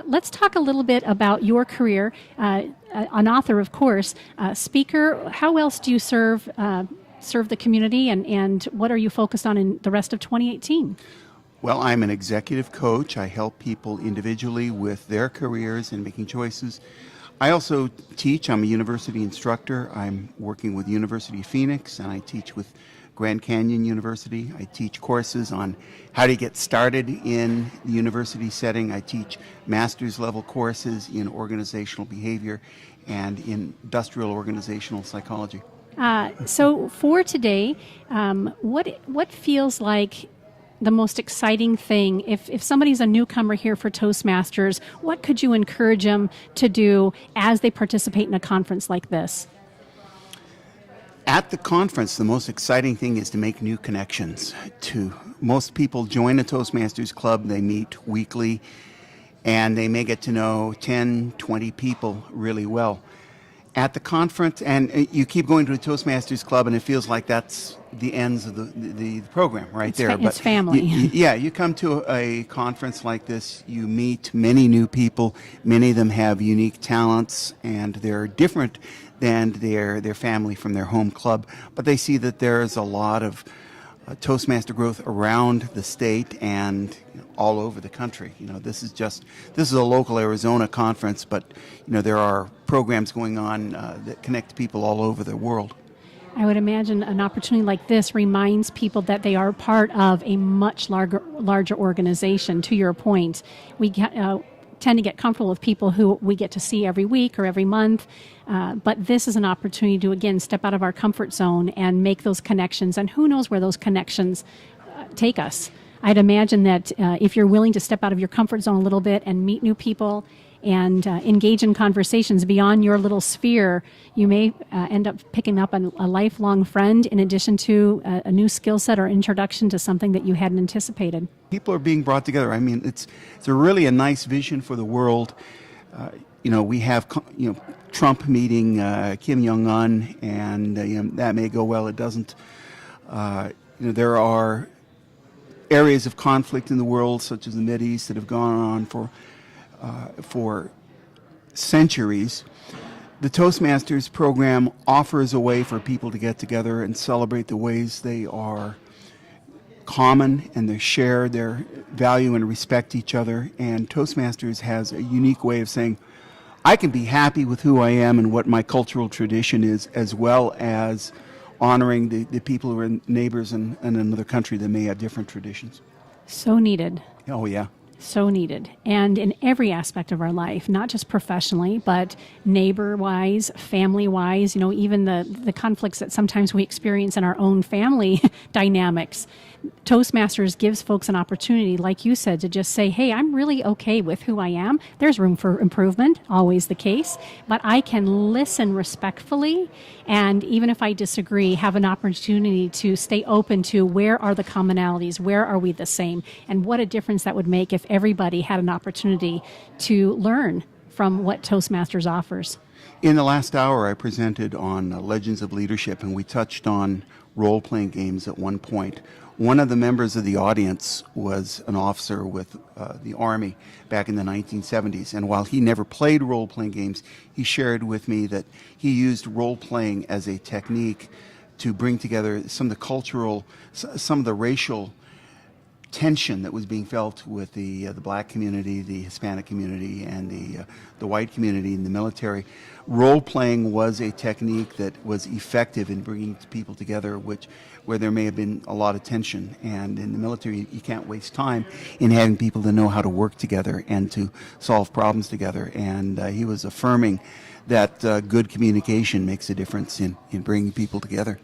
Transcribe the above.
Let's talk a little bit about your career. An author, of course, speaker. How else do you serve the community, and what are you focused on in the rest of 2018? Well, I'm an executive coach. I help people individually with their careers and making choices. I also teach. I'm a university instructor. I'm working with University of Phoenix, and I teach with Grand Canyon University. I teach courses on how to get started in the university setting. I teach master's level courses in organizational behavior and in industrial organizational psychology. So for today, what feels like the most exciting thing? If somebody's a newcomer here for Toastmasters, what could you encourage them to do as they participate in a conference like this? At the conference, the most exciting thing is to make new connections. Most people join a Toastmasters club, they meet weekly, and they may get to know 10, 20 people really well. At the conference, and you keep going to a Toastmasters club, and it feels like that's the ends of the program right there. It's family. You come to a conference like this, you meet many new people. Many of them have unique talents, and they're different than their family from their home club. But they see that there's a lot of Toastmaster growth around the state and all over the country. This is a local Arizona conference, but there are programs going on that connect people all over the world. I would imagine an opportunity like this reminds people that they are part of a much larger organization. To your point, we tend to get comfortable with people who we get to see every week or every month. But this is an opportunity to, again, step out of our comfort zone and make those connections. And who knows where those connections take us. I'd imagine that if you're willing to step out of your comfort zone a little bit and meet new people and engage in conversations beyond your little sphere, you may end up picking up a lifelong friend in addition to a new skill set or introduction to something that you hadn't anticipated. People are being brought together. I mean, it's really a nice vision for the world. We have Trump meeting Kim Jong-un, and that may go well. It doesn't. There are areas of conflict in the world, such as the Mideast, that have gone on for centuries. The Toastmasters program offers a way for people to get together and celebrate the ways they are common and they share their value and respect each other. And Toastmasters has a unique way of saying, I can be happy with who I am and what my cultural tradition is, as well as honoring the people who are neighbors in another country that may have different traditions. So needed. Oh, yeah. So needed. And in every aspect of our life, not just professionally, but neighbor-wise, family-wise, even the conflicts that sometimes we experience in our own family dynamics. Toastmasters gives folks an opportunity, like you said, to just say, hey, I'm really okay with who I am. There's room for improvement, always the case, but I can listen respectfully, and even if I disagree, have an opportunity to stay open to where are the commonalities, where are we the same, and what a difference that would make if everybody had an opportunity to learn from what Toastmasters offers. In the last hour, I presented on Legends of Leadership, and we touched on role-playing games at one point. One of the members of the audience was an officer with the Army back in the 1970s, and while he never played role-playing games, he shared with me that he used role-playing as a technique to bring together some of the racial tension that was being felt with the black community, the Hispanic community, and the white community in the military. Role-playing was a technique that was effective in bringing people together, where there may have been a lot of tension. And in the military, you can't waste time in having people to know how to work together and to solve problems together. And he was affirming that good communication makes a difference in bringing people together.